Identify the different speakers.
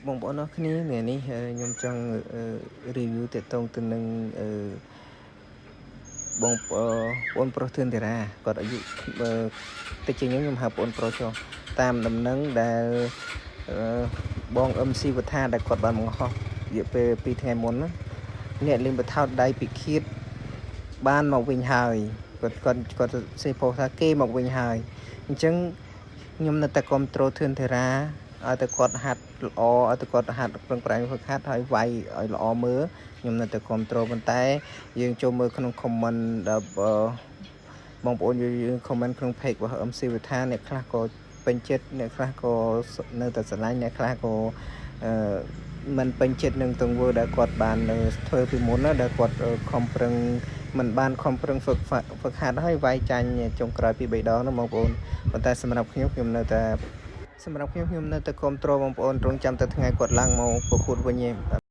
Speaker 1: បងប្អូនអរគ្នាថ្ងៃនេះខ្ញុំចង់ review ទាក់ទងទៅនឹងបងប្អូនប្រុសធឿនតារាគាត់អាយុតិចជាងខ្ញុំហៅបងប្រុសចុះតាមដំណឹងដែលបងអឹមស៊ីវថាដែលគាត់បានបង្ហោះរយៈពេល2ថ្ងៃមុនអ្នកលេងបថោតដៃពិឃាតបានមកវិញហើយគាត់សេផូថាគេមកវិញហើយអញ្ចឹងខ្ញុំនៅតែគ្រប់ត្រូលធឿនតារាឲ្យតែគាត់ហាត់ល្អឲ្យតែគាត់ហាត់ប្រឹងប្រែងហ្វឹកហាត់ឲ្យវាយឲ្យល្អមើលខ្ញុំនៅតែគ្រប់ត្រូលប៉ុន្តែយើងចូលមើលក្នុង comment ដល់បងប្អូនយើង comment ក្នុង page របស់ MC វិធាអ្នកខ្លះក៏ពេញចិត្តអ្នកខ្លះក៏នៅតែស្រឡាញ់អ្នកខ្លះក៏មិនពេញចិត្តនឹងទង្វើដែលគាត់បានធ្វើពីមុនណាដែលគាត់ខំប្រឹងមិនបានខំប្រឹងហ្វឹកហាត់ឲ្យវាយចាញ់ចុងក្រោយពី3ដងណាបងប្អូនប៉ុន្តែសម្រាប់ខ្ញុំនៅតែគ្រប់ត្រូលបងប្អូនរងចាំតែថ្ងៃគាត់ឡើងមកប្រកួតវិញឯង